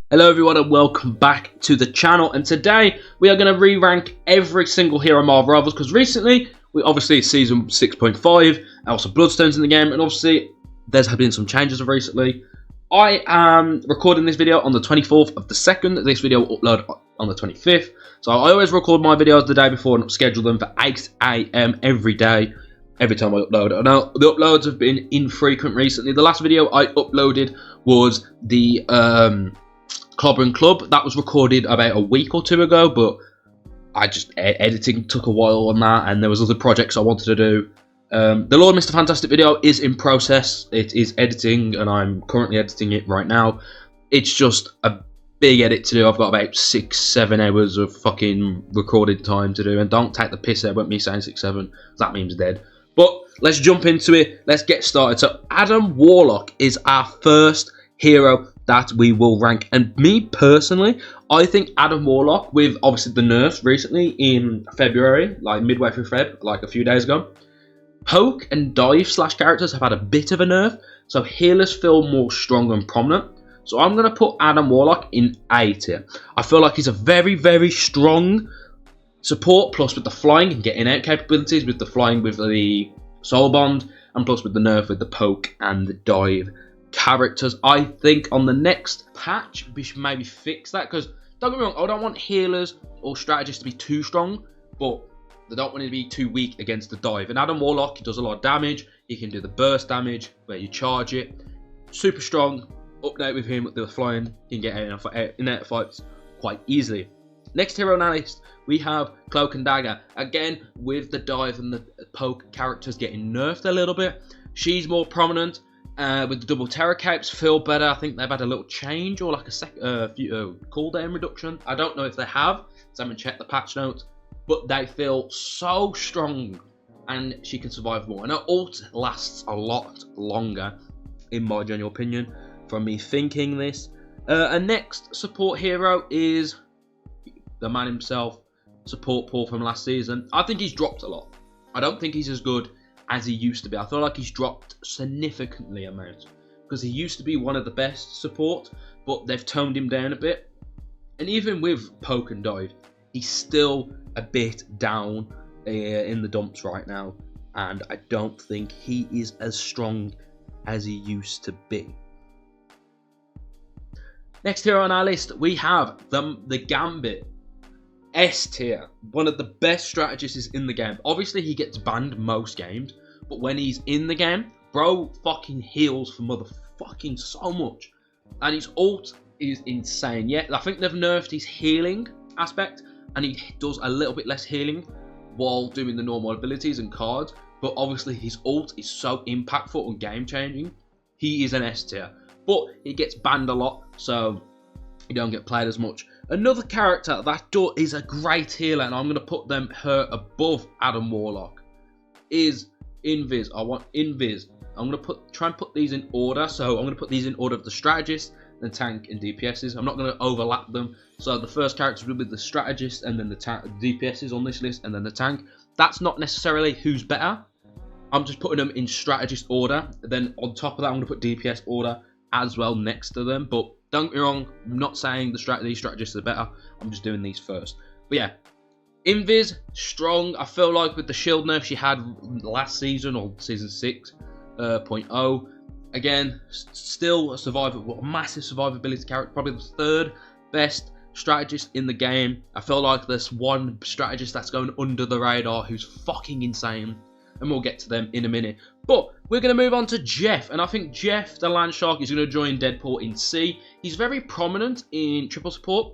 Hello everyone and welcome back to the channel, and today we are going to re-rank every single hero Marvel Rivals because recently, obviously it's season 6.5, Elsa Bloodstone's in the game, and obviously there's been some changes recently. I am recording this video on the 24th of the 2nd, this video will upload on the 25th, so I always record my videos the day before and schedule them for 8 AM every day, every time I upload. Now, the uploads have been infrequent recently. The last video I uploaded was the Clobber and Club. That was recorded about a week or two ago, but editing took a while on that, and there was other projects I wanted to do. The Lord Mr. Fantastic video is in process. It is editing, and I'm currently editing it right now. It's just a big edit to do. I've got about 6-7 hours of fucking recorded time to do, and don't take the piss out about me saying 6-7. That meme's dead. But let's jump into it. Let's get started. So Adam Warlock is our first hero that we will rank, and me personally, I think Adam Warlock, with obviously the nerfs recently in February, like midway through Feb, like a few days ago, poke and dive slash characters have had a bit of a nerf, so healers feel more strong and prominent. So I'm going to put Adam Warlock in A tier. I feel like he's a very, very strong support, plus with the flying and getting out capabilities, with the flying with the soul bond, and plus with the nerf with the poke and the dive characters. I think on the next patch we should maybe fix that, because don't get me wrong, I don't want healers or strategists to be too strong, but they don't want to be too weak against the dive. And Adam Warlock, he does a lot of damage. He can do the burst damage where you charge it. Super strong. Update with him with the flying, you can get in out fights quite easily. Next hero on our list, we have Cloak and Dagger. Again, with the dive and the poke characters getting nerfed a little bit, she's more prominent. With the double terror capes, feel better. I think they've had a little change, or like a cooldown reduction. I don't know if they have, so I haven't checked the patch notes, but they feel so strong, and she can survive more. And her ult lasts a lot longer, in my general opinion, from me thinking this. And next support hero is the man himself, Support Paul from last season. I think he's dropped a lot. I don't think he's as good as he used to be. I feel like he's dropped significantly amount, because he used to be one of the best support, but they've toned him down a bit. And even with poke and dive, he's still a bit down in the dumps right now, and I don't think he is as strong as he used to be. Next hero on our list, we have the Gambit. S tier, one of the best strategists in the game. Obviously he gets banned most games, but when he's in the game, bro fucking heals for motherfucking so much, and his ult is insane. Yeah, I think they've nerfed his healing aspect, and he does a little bit less healing while doing the normal abilities and cards, but obviously his ult is so impactful and game changing. He is an S tier, but he gets banned a lot, so he don't get played as much. Another character that is a great healer, and I'm going to put her above Adam Warlock, is Invis. I want Invis. I'm going to try and put these in order. So I'm going to put these in order of the strategist, then tank and DPSs. I'm not going to overlap them. So the first character will be the strategist, and then the DPSs on this list, and then the tank. That's not necessarily who's better. I'm just putting them in strategist order. Then on top of that, I'm going to put DPS order as well next to them. But don't get me wrong, I'm not saying these strategists are better. I'm just doing these first. But yeah, Invis, strong. I feel like with the shield nerf she had last season, or season 6.0, again, still a massive survivability character. Probably the third best strategist in the game. I feel like there's one strategist that's going under the radar who's fucking insane, and we'll get to them in a minute. But we're going to move on to Jeff, and I think Jeff, the Land Shark, is going to join Deadpool in C. He's very prominent in triple support,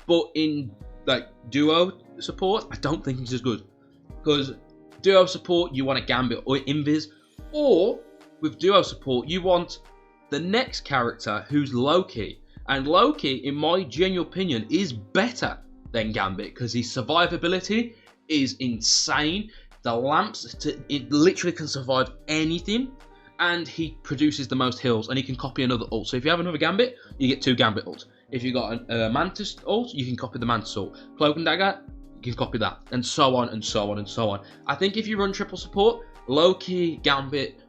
but in like duo support, I don't think he's as good. Because duo support, you want a Gambit or Invis, or with duo support, you want the next character who's Loki. And Loki, in my genuine opinion, is better than Gambit, because his survivability is insane. The lamps, it literally can survive anything, and he produces the most heals, and he can copy another ult. So if you have another Gambit, you get 2 Gambit ults. If you got a Mantis ult, you can copy the Mantis ult. Cloak and Dagger, you can copy that, and so on and so on and so on. I think if you run triple support, Loki, Gambit,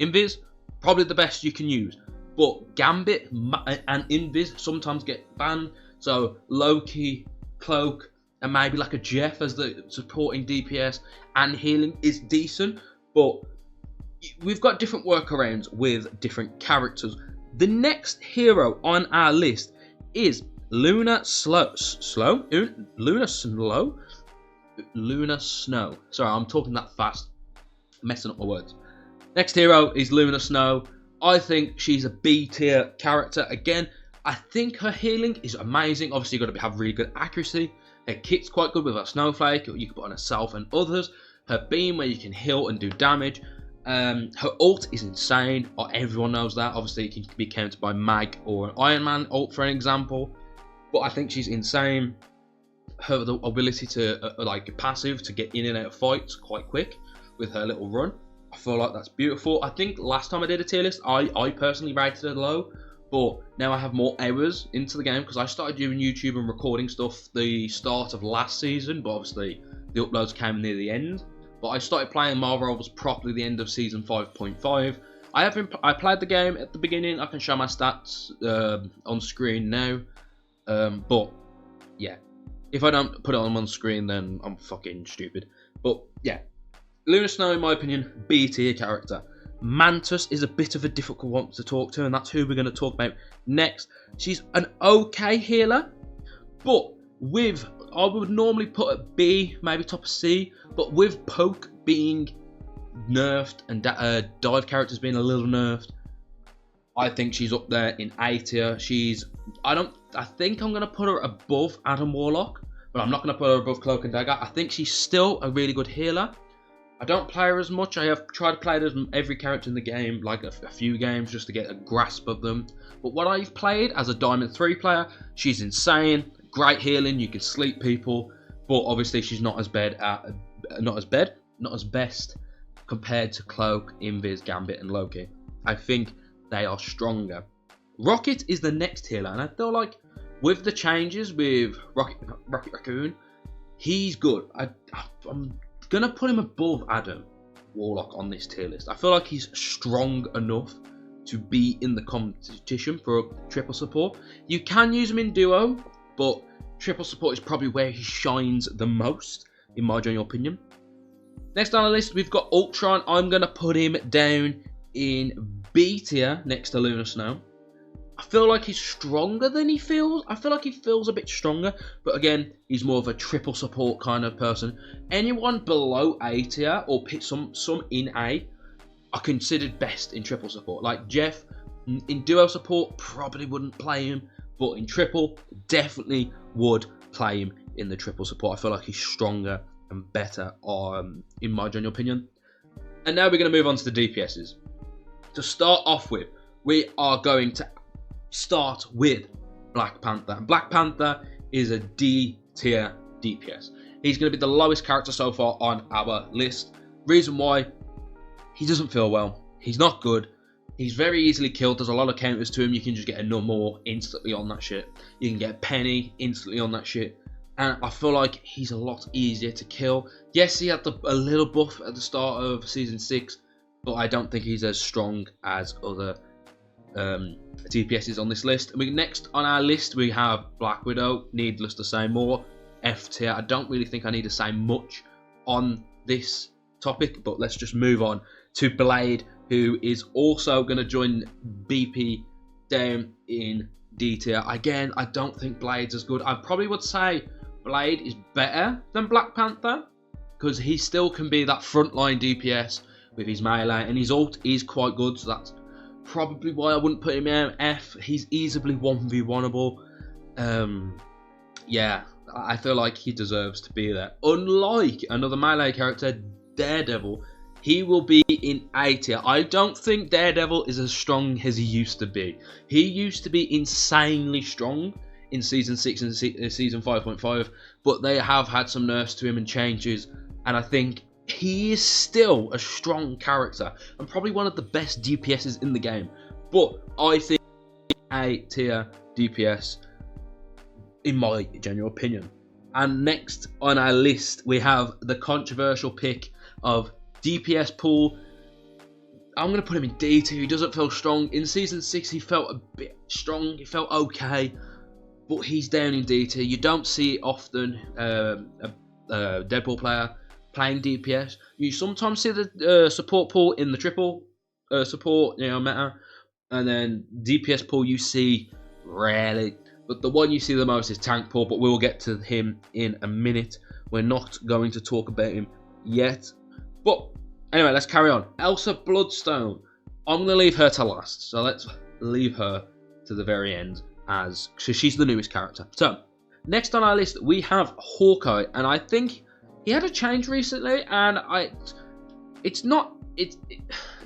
Invis, probably the best you can use. But Gambit and Invis sometimes get banned. So Loki, Cloak, and maybe like a Jeff as the supporting DPS and healing is decent. But we've got different workarounds with different characters. The next hero on our list is Luna Snow. Sorry, I'm talking that fast, messing up my words. Next hero is Luna Snow. I think she's a B tier character. Again, I think her healing is amazing. Obviously, you've got to have really good accuracy. Her kit's quite good with her snowflake. You can put on herself and others. Her beam, where you can heal and do damage. Her ult is insane. Everyone knows that. Obviously, it can be countered by Mag or an Iron Man ult, for an example. But I think she's insane. Her the ability to like passive to get in and out of fights quite quick with her little run. I feel like that's beautiful. I think last time I did a tier list, I personally rated it low, but now I have more hours into the game because I started doing YouTube and recording stuff the start of last season, but obviously the uploads came near the end. But I started playing Marvel Rivals properly the end of season 5.5. I played the game at the beginning. I can show my stats on screen now, but yeah, if I don't put it on screen, then I'm fucking stupid. But yeah. Luna Snow, in my opinion, B tier character. Mantis is a bit of a difficult one to talk to, and that's who we're going to talk about next. She's an okay healer, but I would normally put a B, maybe top of C, but with Poke being nerfed and dive characters being a little nerfed, I think she's up there in A tier. I think I'm going to put her above Adam Warlock, but I'm not going to put her above Cloak and Dagger. I think she's still a really good healer. I don't play her as much. I have tried to play as every character in the game, like a few games, just to get a grasp of them. But what I've played as a Diamond 3 player, she's insane, great healing, you can sleep people, but obviously she's not as best compared to Cloak, Invis, Gambit, and Loki. I think they are stronger. Rocket is the next healer, and I feel like with the changes with Rocket Raccoon, he's good. I'm gonna put him above Adam Warlock on this tier list. I feel like he's strong enough to be in the competition for a triple support. You can use him in duo, but triple support is probably where he shines the most, in my general opinion. Next on the list, we've got Ultron. I'm gonna put him down in B tier next to Luna Snow. I feel like he's stronger than he feels. I feel like he feels a bit stronger, but again, he's more of a triple support kind of person. Anyone below A tier or some in A are considered best in triple support. Like Jeff, in duo support, probably wouldn't play him, but in triple, definitely would play him in the triple support. I feel like he's stronger and better, in my general opinion. And now we're going to move on to the DPSs. To start off with, we are going to start with Black Panther. And Black Panther is a D tier DPS. He's going to be the lowest character so far on our list. Reason why, he doesn't feel well. He's not good. He's very easily killed. There's a lot of counters to him. You can just get a more instantly on that shit. You can get Penny instantly on that shit. And I feel like he's a lot easier to kill. Yes, he had a little buff at the start of Season 6, but I don't think he's as strong as other DPSs on this list. Next on our list, we have Black Widow. Needless to say more. F tier. I don't really think I need to say much on this topic, but let's just move on to Blade, who is also going to join BP down in D tier. Again, I don't think Blade's as good. I probably would say Blade is better than Black Panther because he still can be that frontline DPS with his melee, and his ult is quite good, so that's probably why I wouldn't put him in F. He's easily 1v1able. Yeah, I feel like he deserves to be there. Unlike another melee character, Daredevil, he will be in A tier. I don't think Daredevil is as strong as he used to be. He used to be insanely strong in Season 6 and Season 5.5, but they have had some nerfs to him and changes, and I think he is still a strong character and probably one of the best DPSs in the game. But I think A tier DPS, in my general opinion. And next on our list, we have the controversial pick of DPS pool. I'm going to put him in D tier. He doesn't feel strong. In Season 6, he felt a bit strong. He felt okay. But he's down in D tier. You don't see it often. A Deadpool player playing DPS. You sometimes see the support pool in the triple support, meta. And then DPS pool you see rarely. But the one you see the most is tank pool. But we'll get to him in a minute. We're not going to talk about him yet. But anyway, let's carry on. Elsa Bloodstone. I'm going to leave her to last. So let's leave her to the very end, so she's the newest character. So next on our list we have Hawkeye, and I think he had a change recently, and it's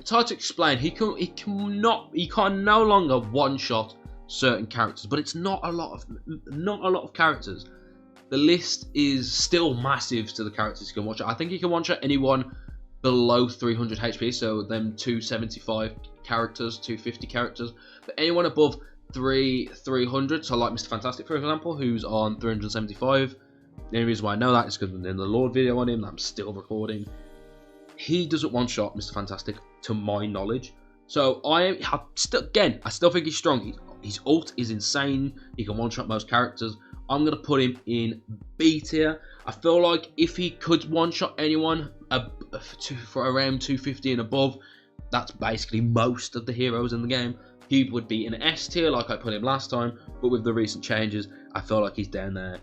hard to explain. He can no longer one shot certain characters, but it's not a lot of characters. The list is still massive to the characters you can one shot. I think he can one shot anyone below 300 HP, so them 275 characters, 250 characters, but anyone above 300, so like Mr. Fantastic for example, who's on 375. The only reason why I know that is because in the Lord video on him that I'm still recording, he doesn't one shot Mr. Fantastic to my knowledge. So I still think he's strong. His ult is insane. He can one shot most characters. I'm gonna put him in B tier. I feel like if he could one shot anyone for around 250 and above, that's basically most of the heroes in the game, he would be in S tier like I put him last time. But with the recent changes, I feel like he's down there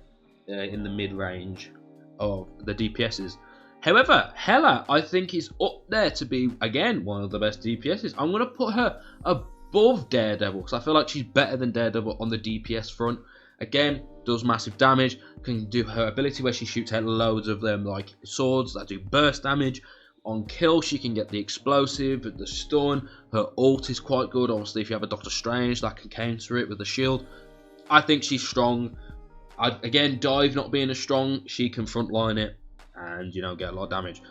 in the mid range of the DPSs. However, Hela, I think, is up there to be, again, one of the best DPSs. I'm going to put her above Daredevil because I feel like she's better than Daredevil on the DPS front. Again, does massive damage, can do her ability where she shoots out loads of them like swords that do burst damage. On kill, she can get the explosive, the stun. Her ult is quite good. Obviously, if you have a Doctor Strange, that can counter it with the shield. I think she's strong. Again, Dive not being as strong, she can frontline it and, get a lot of damage.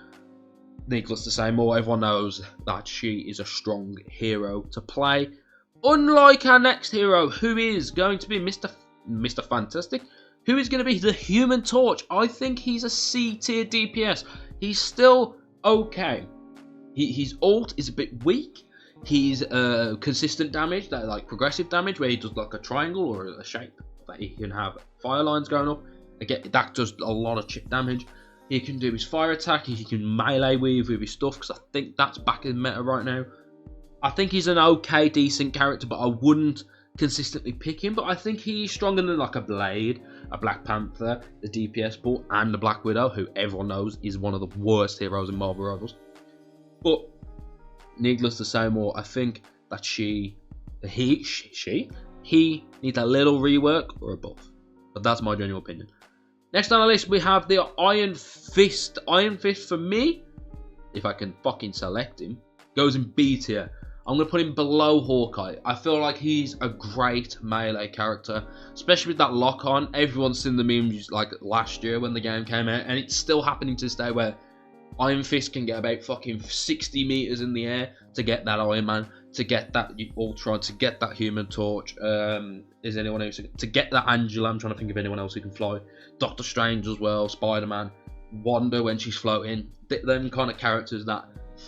Needless to say more, everyone knows that she is a strong hero to play. Unlike our next hero, who is going to be Mr. Fantastic, who is going to be the Human Torch. I think he's a C tier DPS. He's still okay. His ult is a bit weak. He's consistent damage, that like progressive damage, where he does like a triangle or a shape that he can have fire lines going up. Again, that does a lot of chip damage. He can do his fire attack. He can melee weave with his stuff because I think that's back in meta right now. I think he's an okay, decent character, but I wouldn't consistently pick him. But I think he's stronger than like a Blade, a Black Panther, the DPS pool, and the Black Widow, who everyone knows is one of the worst heroes in Marvel Rivals. But needless to say more, I think that he needs a little rework or a buff. But that's my general opinion. Next on the list, we have the Iron Fist. Iron Fist, for me, if I can fucking select him, goes in B tier. I'm going to put him below Hawkeye. I feel like he's a great melee character, especially with that lock-on. Everyone's seen the memes like last year when the game came out, and it's still happening to this day where Iron Fist can get about fucking 60 meters in the air to get that Iron Man, to get that Ultron, to get that Human Torch. Is anyone else to get that Angela? I'm trying to think of anyone else who can fly. Doctor Strange as well, Spider-Man, Wanda when she's floating. Them kind of characters that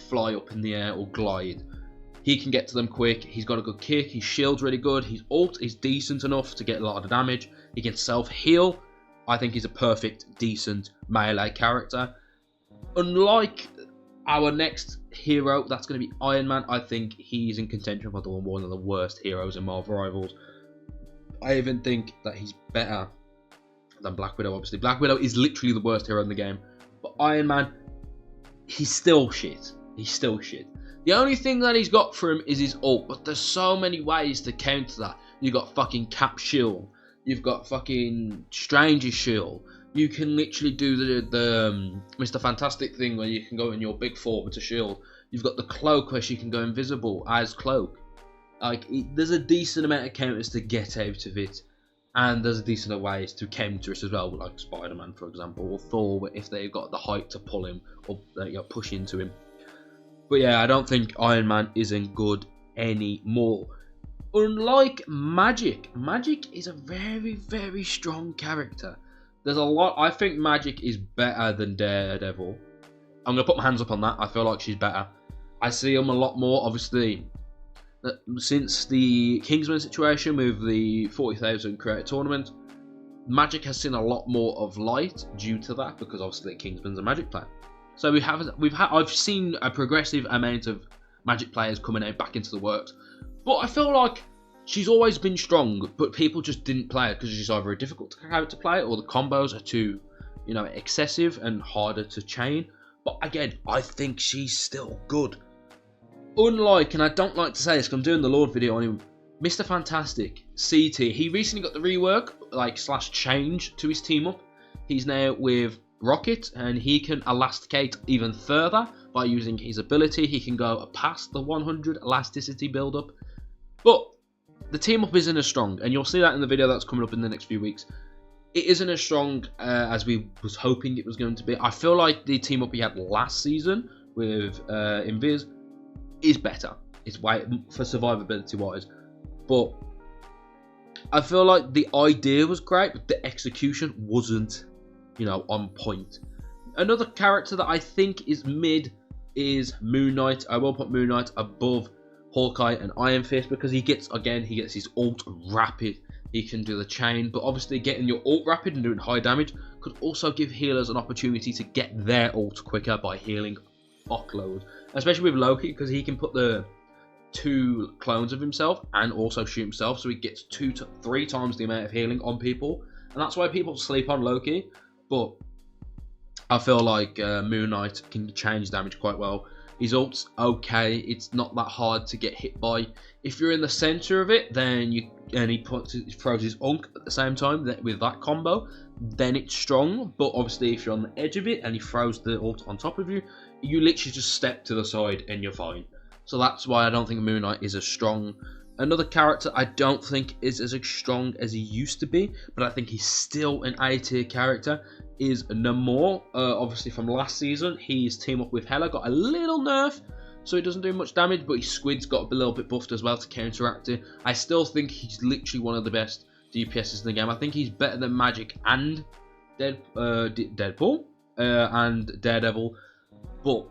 fly up in the air or glide. He can get to them quick. He's got a good kick. His shield's really good. His ult is decent enough to get a lot of damage. He can self-heal. I think he's a perfect, decent melee character. Unlike our next hero, that's going to be Iron Man. I think he's in contention for one of the worst heroes in Marvel Rivals. I even think that he's better than Black Widow, obviously. Black Widow is literally the worst hero in the game. But Iron Man, he's still shit. He's still shit. The only thing that he's got for him is his ult, but there's so many ways to counter that. You've got fucking Cap shield. You've got fucking Strange's shield. You can literally do the Mr. Fantastic thing where you can go in your big four with a shield. You've got the cloak where she can go invisible as cloak. Like, there's a decent amount of counters to get out of it. And there's a decent amount of ways to counter it as well, like Spider-Man, for example, or Thor, if they've got the height to pull him or push into him. But yeah, I don't think Iron Man isn't good anymore. Unlike Magic, Magic is a very, very strong character. There's a lot. I think Magic is better than Daredevil. I'm going to put my hands up on that. I feel like she's better. I see him a lot more, obviously, since the Kingsman situation with the 40,000 creator tournament. Magic has seen a lot more of light due to that, because obviously Kingsman's a Magic player. So I've seen a progressive amount of Magic players coming out back into the works. But I feel like she's always been strong, but people just didn't play her because she's either a difficult character to play or the combos are too, excessive and harder to chain. But again, I think she's still good. Unlike, and I don't like to say this because I'm doing the Lord video on him, Mr. Fantastic, CT, he recently got the rework, / change to his team up. He's now with Rocket, and he can elasticate even further by using his ability. He can go past the 100 elasticity build-up. But the team up isn't as strong, and you'll see that in the video that's coming up in the next few weeks. It isn't as strong as we was hoping it was going to be. I feel like the team up we had last season with Invis is better. It's way for survivability wise. But I feel like the idea was great, but the execution wasn't, on point. Another character that I think is mid is Moon Knight. I will put Moon Knight above Hawkeye and Iron Fist because he gets his ult rapid. He can do the chain, but obviously getting your ult rapid and doing high damage could also give healers an opportunity to get their ult quicker by healing fuckload. Especially with Loki, because he can put the 2 clones of himself and also shoot himself, so he gets 2 to 3 times the amount of healing on people, and that's why people sleep on Loki. But I feel like Moon Knight can change damage quite well. His ult's okay, it's not that hard to get hit by. If you're in the center of it, then he throws his unk at the same time with that combo, then it's strong. But obviously if you're on the edge of it and he throws the ult on top of you, you literally just step to the side and you're fine. So that's why I don't think Moon Knight is as strong. Another character I don't think is as strong as he used to be, but I think he's still an A tier character, is Namor. Obviously from last season, his team up with Hela got a little nerf, so he doesn't do much damage, but his squid's got a little bit buffed as well to counteract it. I still think he's literally one of the best DPSs in the game. I think he's better than Magic and Deadpool and Daredevil, but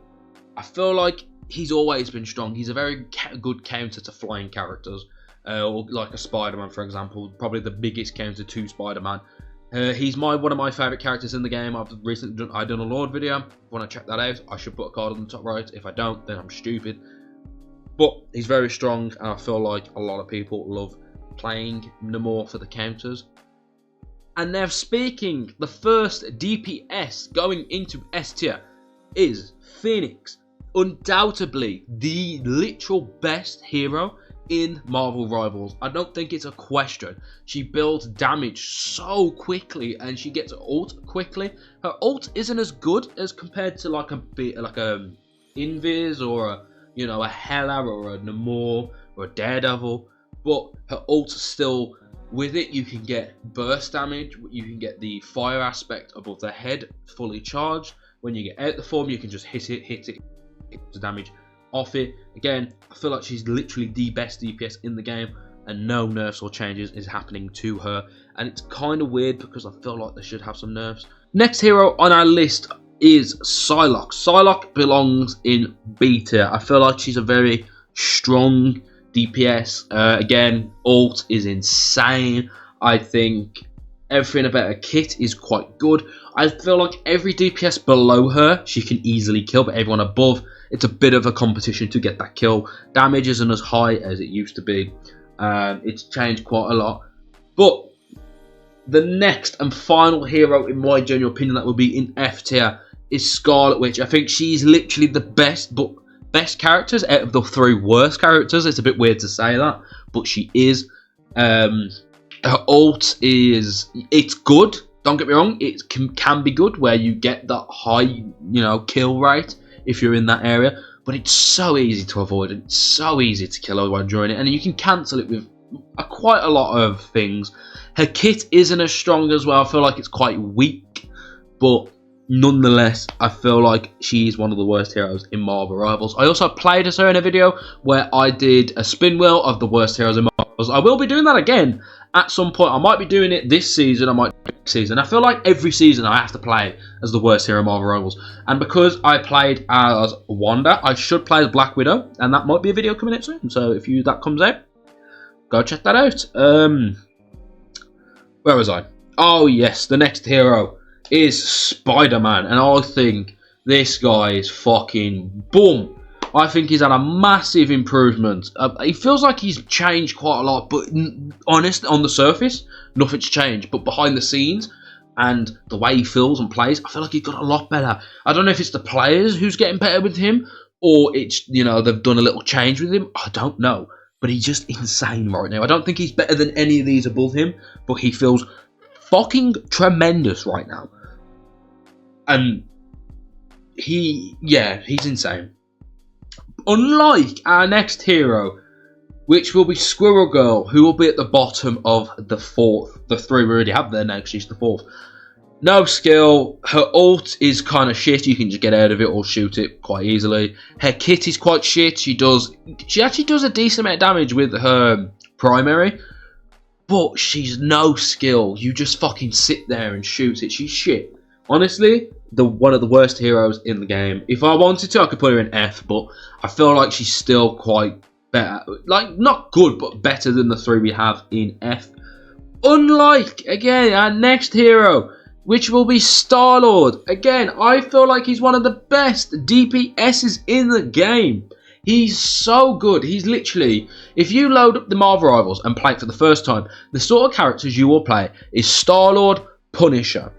I feel like he's always been strong. He's a very good counter to flying characters, or like a Spider-Man, for example. Probably the biggest counter to Spider-Man. He's one of my favourite characters in the game. I've recently done a Lord video. If you want to check that out, I should put a card on the top right. If I don't, then I'm stupid. But he's very strong, and I feel like a lot of people love playing Namor for the counters. And now speaking, the first DPS going into S tier is Phoenix. Undoubtedly the literal best hero in Marvel Rivals. I don't think it's a question. She builds damage so quickly and she gets ult quickly. Her ult isn't as good as compared to like a Invis or a Hela or a Namor or a Daredevil, but her ult still, with it you can get burst damage, you can get the fire aspect above the head fully charged. When you get out the form, you can just hit it the damage off it. Again, I feel like she's literally the best DPS in the game, and no nerfs or changes is happening to her, and it's kind of weird because I feel like they should have some nerfs. Next hero on our list is Psylocke. Psylocke belongs in B tier. I feel like she's a very strong DPS. Again, ult is insane. I think everything about her kit is quite good. I feel like every DPS below her she can easily kill, but everyone above, it's a bit of a competition to get that kill. Damage isn't as high as it used to be. It's changed quite a lot. But the next and final hero, in my general opinion, that will be in F tier is Scarlet Witch. I think she's literally the best characters out of the 3 worst characters. It's a bit weird to say that, but she is. Her ult it's good. Don't get me wrong, it can be good where you get that high, kill rate if you're in that area, but it's so easy to avoid and it's so easy to kill while during it, and you can cancel it with quite a lot of things. Her kit isn't as strong as well. I feel like it's quite weak, but nonetheless, I feel like she's one of the worst heroes in Marvel Rivals. I also played as her in a video where I did a spin wheel of the worst heroes in Marvel Rivals. I will be doing that again at some point. I might be doing it this season, I might do it next season. I feel like every season I have to play as the worst hero in Marvel Rivals. And because I played as Wanda, I should play as Black Widow, and that might be a video coming out soon. So if that comes out, go check that out. Where was I? Oh yes, the next hero is Spider-Man, and I think this guy is fucking boom. I think he's had a massive improvement. He feels like he's changed quite a lot, but honest, on the surface, nothing's changed. But behind the scenes and the way he feels and plays, I feel like he got a lot better. I don't know if it's the players who's getting better with him, or it's, you know, they've done a little change with him. I don't know, but he's just insane right now. I don't think he's better than any of these above him, but he feels fucking tremendous right now. And he's insane. Unlike our next hero, which will be Squirrel Girl, who will be at the bottom of the fourth. The three we already have there now, she's the fourth. No skill. Her ult is kind of shit. You can just get out of it or shoot it quite easily. Her kit is quite shit. She actually does a decent amount of damage with her primary, but she's no skill. You just fucking sit there and shoot it. She's shit. Honestly, one of the worst heroes in the game. If I wanted to, I could put her in F, but I feel like she's still quite better. Like, not good, but better than the three we have in F. Unlike, again, our next hero, which will be Star-Lord. Again, I feel like he's one of the best DPSs in the game. He's so good. He's literally, if you load up the Marvel Rivals and play it for the first time, the sort of characters you will play is Star-Lord, Punisher,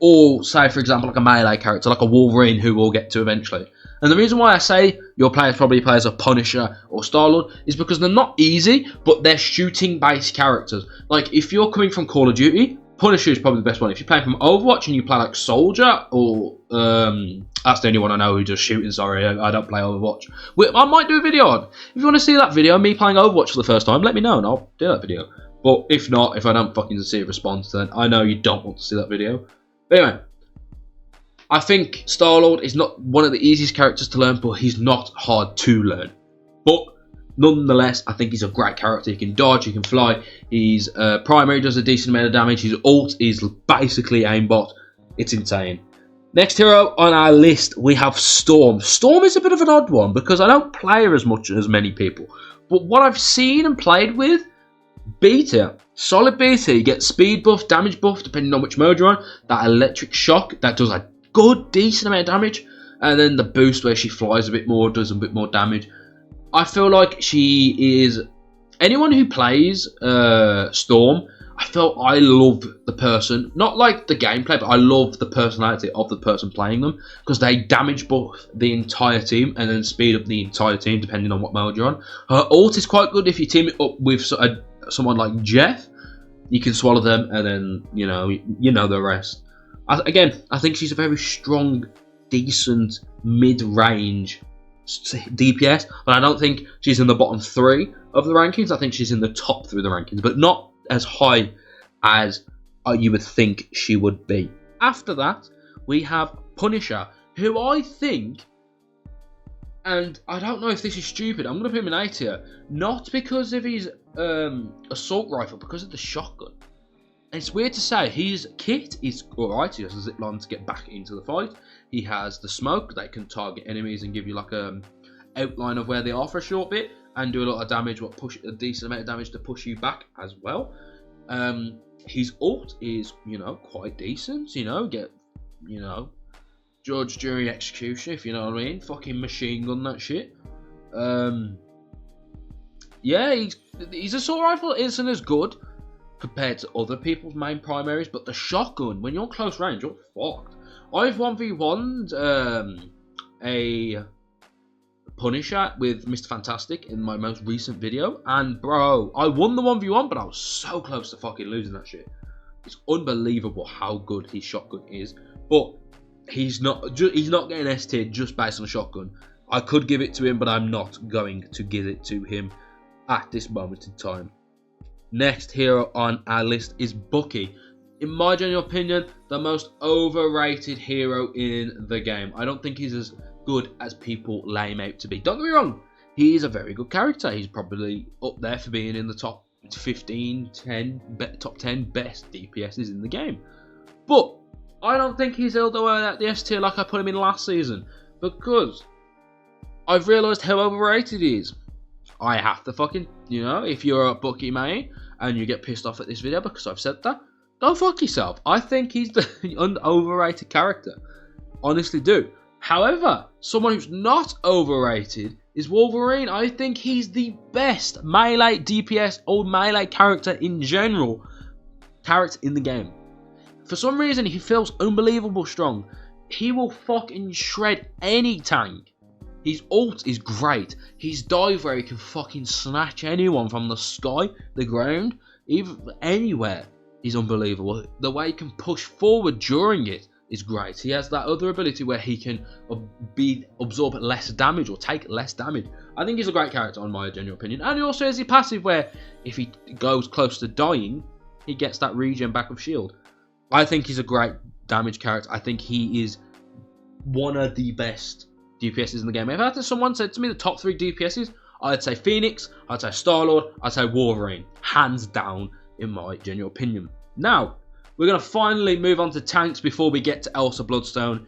or say, for example, like a melee character, like a Wolverine, who we'll get to eventually. And the reason why I say your players probably play as a Punisher or Star-Lord is because they're not easy, but they're shooting-based characters. Like, if you're coming from Call of Duty, Punisher is probably the best one. If you're playing from Overwatch and you play like Soldier, or that's the only one I know who does shooting, sorry, I don't play Overwatch. I might do a video on. If you want to see that video, me playing Overwatch for the first time, let me know and I'll do that video. But if not, if I don't fucking see a response, then I know you don't want to see that video. But anyway, I think Star-Lord is not one of the easiest characters to learn, but he's not hard to learn. But nonetheless, I think he's a great character. He can dodge, he can fly. His primary does a decent amount of damage. His ult is basically aimbot. It's insane. Next hero on our list, we have Storm. Storm is a bit of an odd one because I don't play her as much as many people. But what I've seen and played with, beat her. Solid beat her. You get speed buff, damage buff, depending on which mode you're on. That electric shock, that does a good, decent amount of damage. And then the boost where she flies a bit more, does a bit more damage. I feel like she is... Anyone who plays Storm, I love the person. Not like the gameplay, but I love the personality of the person playing them. Because they damage buff the entire team and then speed up the entire team, depending on what mode you're on. Her ult is quite good if you team it up with someone like Jeff. You can swallow them and then, you know the rest. Again, I think she's a very strong, decent, mid-range DPS, but I don't think she's in the bottom 3 of the rankings. I think she's in the top 3 of the rankings, but not as high as you would think she would be. After that, we have Punisher, who I think, and I don't know if this is stupid, I'm going to put him in A tier, not because of his assault rifle, because of the shotgun. And it's weird to say, his kit is alright. He has a zip line to get back into the fight. He has the smoke that can target enemies and give you like a outline of where they are for a short bit, and do a lot of damage, a decent amount of damage to push you back as well. His ult is, quite decent. Judge, jury, execution, if you know what I mean. Fucking machine gun that shit. Yeah, his assault rifle isn't as good compared to other people's main primaries, but the shotgun, when you're close range, you're fucked. I've 1v1'd a Punisher with Mr. Fantastic in my most recent video, and bro, I won the 1v1, but I was so close to fucking losing that shit. It's unbelievable how good his shotgun is, but he's not getting S tier just based on a shotgun. I could give it to him, but I'm not going to give it to him at this moment in time. Next hero on our list is Bucky. in my general opinion, the most overrated hero in the game. I don't think he's as good as people lay him out to be. Don't get me wrong, he's a very good character. He's probably up there for being in the top 15, top 10 best DPSs in the game. But I don't think he's all the way at the S tier like I put him in last season, because I've realised how overrated he is. I have to fucking, if you're a Bucky main and you get pissed off at this video because I've said that, go fuck yourself. I think he's the overrated character. Honestly do. However, someone who's not overrated is Wolverine. I think he's the best melee DPS or melee character in general in the game. For some reason, he feels unbelievable strong. He will fucking shred any tank. His ult is great. His dive where he can fucking snatch anyone from the sky, the ground, even anywhere. He's unbelievable. The way he can push forward during it is great. He has that other ability where he can absorb less damage or take less damage. I think he's a great character, in my genuine opinion. And he also has a passive where if he goes close to dying, he gets that regen back of shield. I think he's a great damage character. I think he is one of the best DPSs in the game. If someone said to me the top 3 DPSs, I'd say Phoenix, I'd say Star-Lord, I'd say Wolverine. Hands down, in my genuine opinion. Now, we're going to finally move on to tanks before we get to Elsa Bloodstone.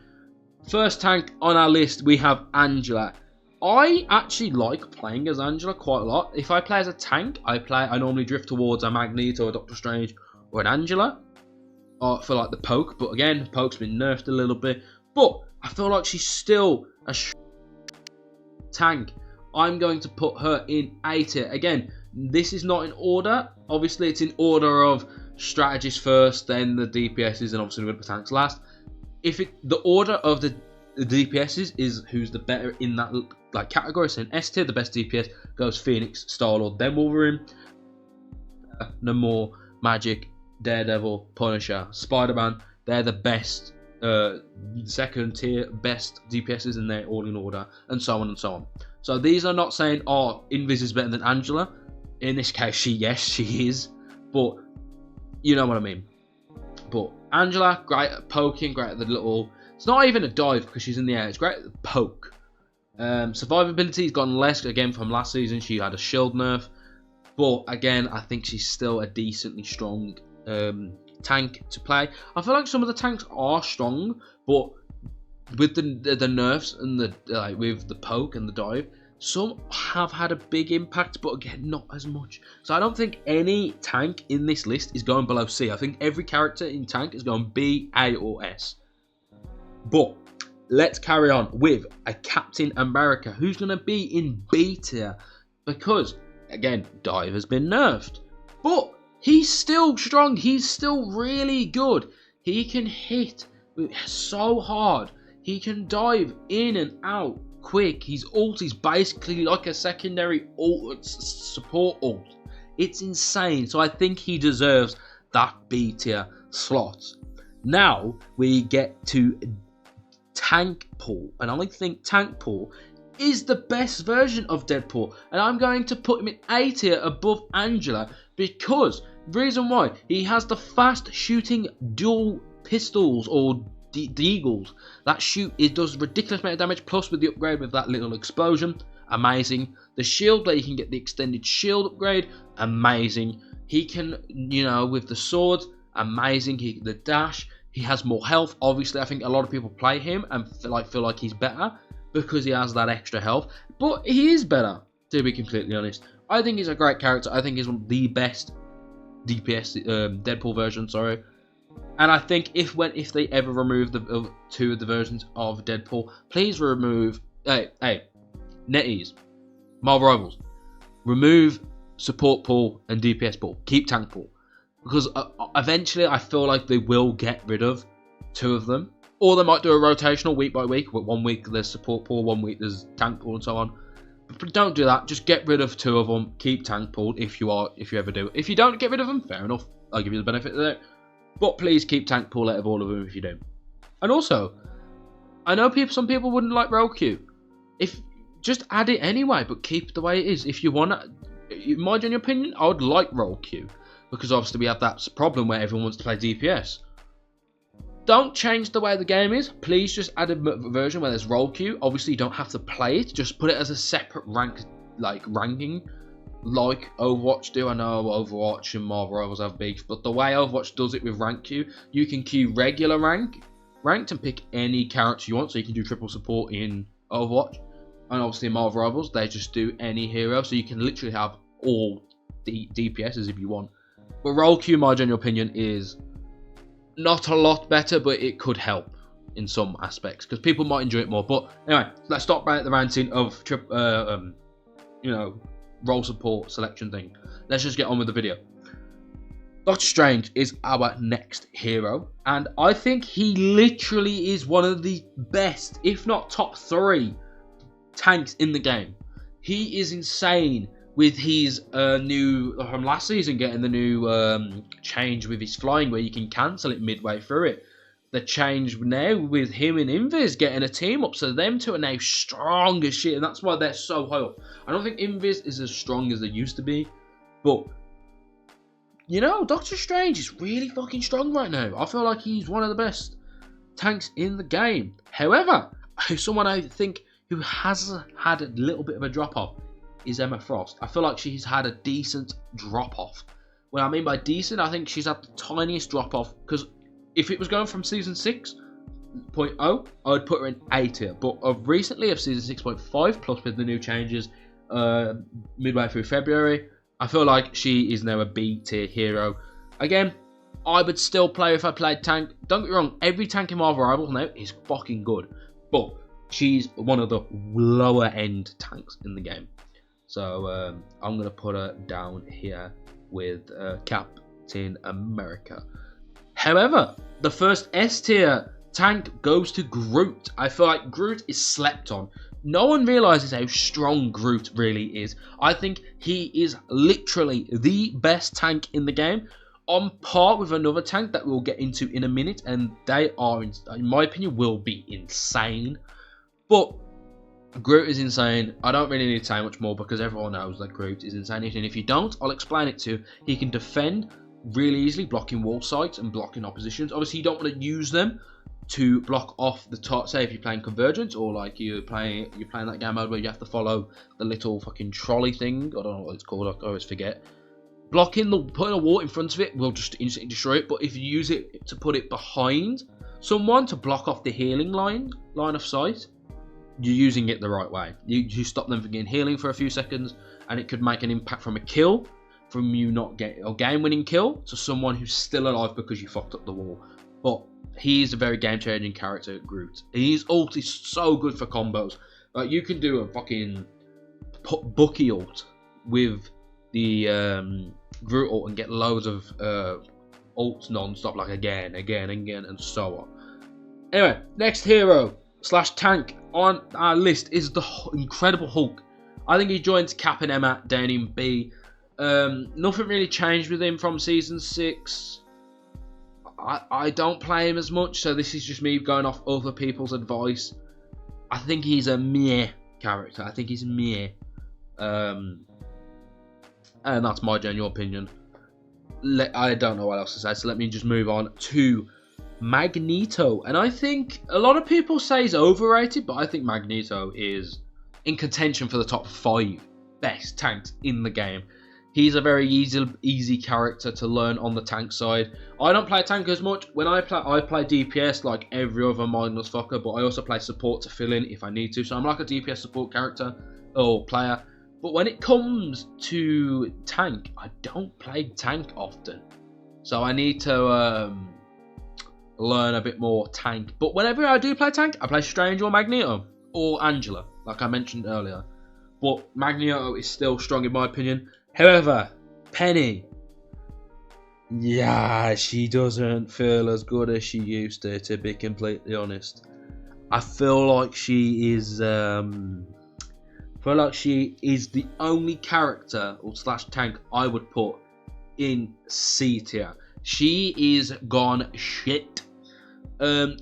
First tank on our list, we have Angela. I actually like playing as Angela quite a lot. If I play as a tank, I normally drift towards a Magneto, a Doctor Strange, or an Angela. For like the poke, but again, the poke's been nerfed a little bit. But I feel like she's still a tank. I'm going to put her in A tier. Again, this is not in order. Obviously, it's in order of strategies first, then the DPSs, and obviously we're going to put tanks last. The order of the DPSs is who's the better in that category. So in S tier, the best DPS goes Phoenix, Star-Lord, then Wolverine, Namor, Magic, Daredevil, Punisher, Spider-Man. They're the best second tier best DPSs, and they're all in order, and so on and so on. So these are not saying, oh, Invis is better than Angela. In this case, she is, but you know what I mean. But Angela, great at poking, great at the little, it's not even a dive because she's in the air, it's great at the poke. Survivability's gone less, again, from last season. She had a shield nerf, but again, I think she's still a decently strong tank to play. I feel like some of the tanks are strong, but with the nerfs and with the poke and the dive, some have had a big impact, but again, not as much. So I don't think any tank in this list is going below C. I think every character in tank is going B, A, or S. But let's carry on with a Captain America, who's going to be in B tier, because again, dive has been nerfed, but he's still strong. He's still really good. He can hit so hard. He can dive in and out quick. His ult is basically like a secondary ult, support ult. It's insane. So I think he deserves that B tier slot. Now we get to Tank Paul, and I think Tank Paul is the best version of Deadpool, and I'm going to put him in A tier above Angela, because reason why, he has the fast shooting dual pistols or deagles that shoot. It does ridiculous amount of damage, plus with the upgrade with that little explosion, amazing. The shield, where you can get the extended shield upgrade, amazing. He can, with the sword, amazing. The dash, he has more health. Obviously, I think a lot of people play him and feel like he's better because he has that extra health, but he is better, to be completely honest. I think he's a great character. I think he's one of the best DPS Deadpool version, sorry. And I think if they ever remove the 2 of the versions of Deadpool, please remove NetEase, Marvel Rivals, remove support pool and DPS pool, keep tank pool, because eventually I feel like they will get rid of 2 of them, or they might do a rotational week by week. But 1 week there's support pool, 1 week there's tank pool, and so on. But don't do that. Just get rid of 2 of them. Keep tank pool if you ever do. If you don't get rid of them, fair enough. I'll give you the benefit of that. But please keep tank pool out of all of them if you do. And also, I know some people wouldn't like roll queue. Just add it anyway, but keep it the way it is. If you want to, in my genuine opinion, I would like roll queue, because obviously we have that problem where everyone wants to play DPS. Don't change the way the game is. Please just add a version where there's role queue. Obviously, you don't have to play it. Just put it as a separate ranking, like Overwatch do. I know Overwatch and Marvel Rivals have beef, but the way Overwatch does it with rank queue, you can queue regular ranked and pick any character you want. So you can do triple support in Overwatch, and obviously in Marvel Rivals they just do any hero. So you can literally have all the DPSs if you want. But role queue, my general opinion, is not a lot better, but it could help in some aspects because people might enjoy it more. But anyway, let's stop right at the ranting of role support selection thing. Let's just get on with the video. Doctor Strange is our next hero, and I think he literally is one of the best, if not top 3 tanks in the game. He is insane with his new, from last season, getting the new change with his flying where you can cancel it midway through it. The change now with him and Invis getting a team up, so them two are now strong as shit, and that's why they're so high up. I don't think Invis is as strong as they used to be, but you know, Doctor Strange is really fucking strong right now. I feel like he's one of the best tanks in the game. However, someone I think who has had a little bit of a drop off is Emma Frost. I feel like she's had a decent drop off. What I mean by decent, I think she's had the tiniest drop off, because if it was going from season 6.0, I would put her in A tier. But recently of season 6.5 plus with the new changes midway through February, I feel like she is now a B tier hero. Again, I would still play if I played tank. Don't get me wrong, every tank in Marvel Rivals now is fucking good, but she's one of the lower end tanks in the game. So I'm going to put her down here with Captain America. However, the first S tier tank goes to Groot. I feel like Groot is slept on. No one realises how strong Groot really is. I think he is literally the best tank in the game, on par with another tank that we'll get into in a minute, and they are, in my opinion, will be insane. But Groot is insane. I don't really need to say much more because everyone knows that Groot is insane. And if you don't, I'll explain it to you. He can defend really easily, blocking wall sites and blocking oppositions. Obviously, you don't want to use them to block off the top. Say if you're playing Convergence, or like you're playing that game mode where you have to follow the little fucking trolley thing. I don't know what it's called. I always forget. Putting a wall in front of it will just instantly destroy it. But if you use it to put it behind someone to block off the healing line of sight, you're using it the right way. You stop them from getting healing for a few seconds, and it could make an impact from a kill, from you not getting a game-winning kill, to someone who's still alive because you fucked up the wall. But he's a very game-changing character, Groot. His ult is so good for combos. Like, you can do a fucking Bucky ult with the Groot ult and get loads of ults non-stop, like again, and so on. Anyway, next hero / tank on our list is the Incredible Hulk. I think he joins Cap and Emma down in B. Nothing really changed with him from season 6. I don't play him as much, so this is just me going off other people's advice. I think he's a meh character. I think he's meh. And that's my genuine opinion. I don't know what else to say, so let me just move on to Magneto. And I think a lot of people say he's overrated, but I think Magneto is in contention for the top 5 best tanks in the game. He's a very easy character to learn on the tank side. I don't play tank as much. When I play DPS like every other mindless fucker, but I also play support to fill in if I need to. So I'm like a DPS support character or player. But when it comes to tank, I don't play tank often. So I need to learn a bit more tank. But whenever I do play tank, I play Strange or Magneto or Angela, like I mentioned earlier. But Magneto is still strong in my opinion. However, Penny, yeah, she doesn't feel as good as she used to be completely honest. I feel like she is the only character or / tank I would put in C tier. She is gone shit. The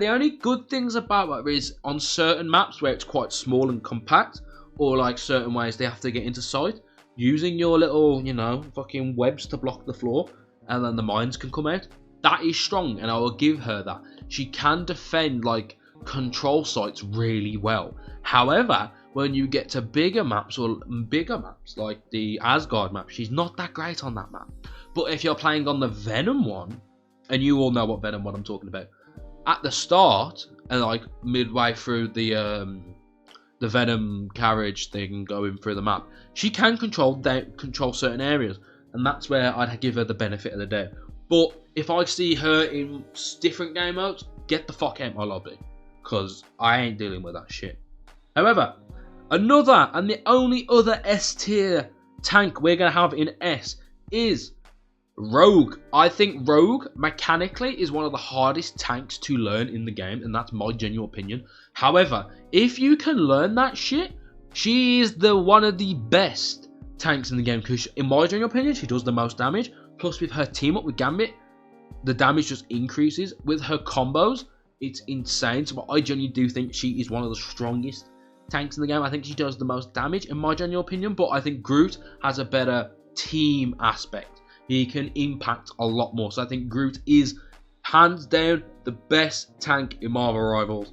only good things about her is on certain maps where it's quite small and compact, or like certain ways they have to get into sight, using your little, you know, fucking webs to block the floor, and then the mines can come out. That is strong, and I will give her that. She can defend, like, control sites really well. However, when you get to bigger maps like the Asgard map, she's not that great on that map. But if you're playing on the Venom one, and you all know what Venom one I'm talking about, at the start and like midway through the Venom carriage thing going through the map, she can control certain areas, and that's where I'd give her the benefit of the doubt. But if I see her in different game modes, get the fuck out my lobby, because I ain't dealing with that shit. However, another and the only other S tier tank we're going to have in S is Rogue. I think Rogue mechanically is one of the hardest tanks to learn in the game, and that's my genuine opinion. However, if you can learn that shit, she is one of the best tanks in the game, because in my genuine opinion, she does the most damage. Plus, with her team up with Gambit, the damage just increases. With her combos, it's insane. So I genuinely do think she is one of the strongest tanks in the game. I think she does the most damage in my genuine opinion, but I think Groot has a better team aspect. He can impact a lot more. So I think Groot is hands down the best tank in Marvel Rivals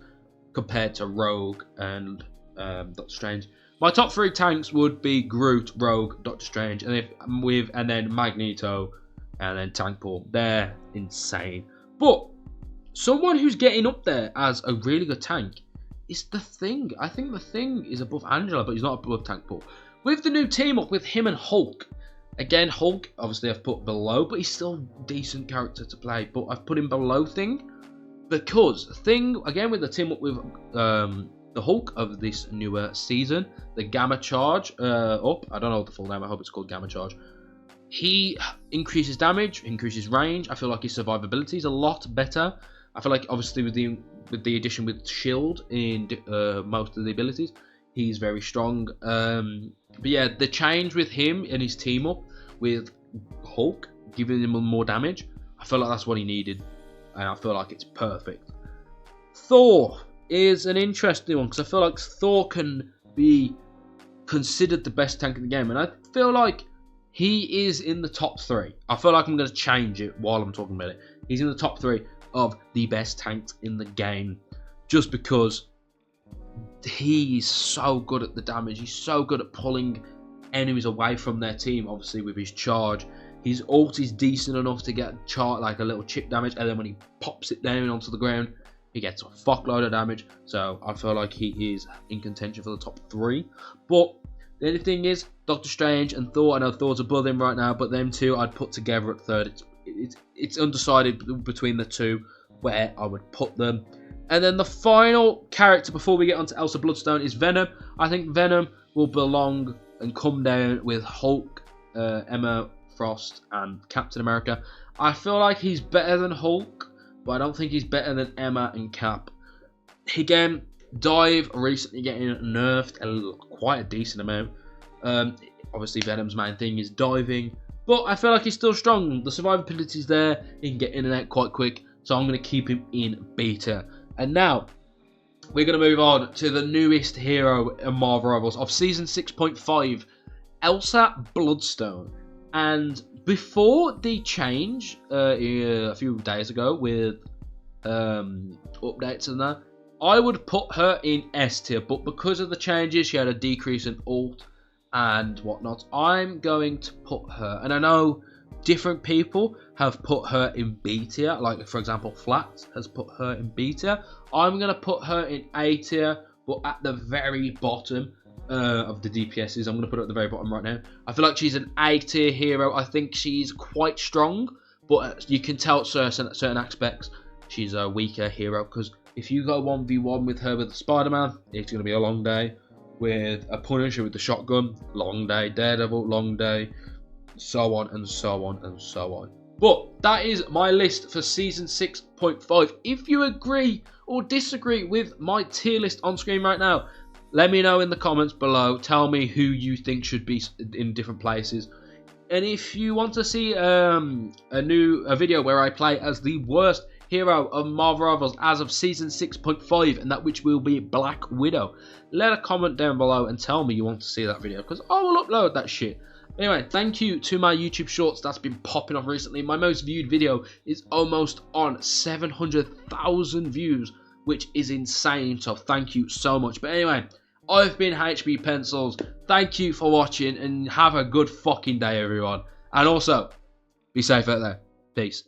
compared to Rogue and Doctor Strange. My top 3 tanks would be Groot, Rogue, Doctor Strange, and then Magneto, and then Tank Paul. They're insane. But someone who's getting up there as a really good tank is The Thing. I think The Thing is above Angela, but he's not above Tank Paul. With the new team up with him and Hulk, again, Hulk, obviously I've put below, but he's still a decent character to play. But I've put him below Thing, because Thing, again, with the team up with the Hulk of this newer season, the Gamma Charge up. I don't know the full name, I hope it's called Gamma Charge. He increases damage, increases range. I feel like his survivability is a lot better. I feel like, obviously, with the addition with Shield in most of the abilities, he's very strong. But yeah, the change with him and his team up with Hulk, giving him more damage, I feel like that's what he needed, and I feel like it's perfect. Thor is an interesting one, because I feel like Thor can be considered the best tank in the game, and I feel like he is in the top 3. I feel like I'm going to change it while I'm talking about it. He's in the top 3 of the best tanks in the game, just because he's so good at the damage. He's so good at pulling enemies away from their team, obviously with his charge. His ult is decent enough to get like a little chip damage, and then when he pops it down onto the ground, he gets a fuckload of damage. So I feel like he is in contention for the top 3. But the only thing is, Doctor Strange and Thor, I know Thor's above him right now, but them two I'd put together at 3rd. It's undecided between the two where I would put them. And then the final character before we get onto Elsa Bloodstone is Venom. I think Venom will belong and come down with Hulk, Emma Frost, and Captain America. I feel like he's better than Hulk, but I don't think he's better than Emma and Cap. Again, Dive recently getting nerfed quite a decent amount. Obviously, Venom's main thing is diving, but I feel like he's still strong. The survivability is there. He can get in and out quite quick, so I'm going to keep him in beta. And now, we're going to move on to the newest hero in Marvel Rivals of Season 6.5, Elsa Bloodstone. And before the change, a few days ago with updates and that, I would put her in S tier, but because of the changes, she had a decrease in ult and whatnot. I'm going to put her, and I know different people have put her in B tier, like for example Flats has put her in B tier. I'm going to put her in A tier, but at the very bottom of the DPSs. I'm going to put her at the very bottom right now. I feel like she's an A tier hero. I think she's quite strong, but you can tell certain aspects she's a weaker hero, because if you go 1v1 with her with Spider-Man, it's going to be a long day. With a Punisher with the shotgun, long day. Daredevil, long day. So on and so on and so on. But that is my list for Season 6.5. If you agree or disagree with my tier list on screen right now, let me know in the comments below. Tell me who you think should be in different places. And if you want to see a video where I play as the worst hero of Marvel Rivals as of Season 6.5, and that which will be Black Widow, let a comment down below and tell me you want to see that video, because I will upload that shit. Anyway, thank you to my YouTube Shorts that's been popping off recently. My most viewed video is almost on 700,000 views, which is insane, so thank you so much. But anyway, I've been HB Pencils. Thank you for watching, and have a good fucking day, everyone. And also, be safe out there. Peace.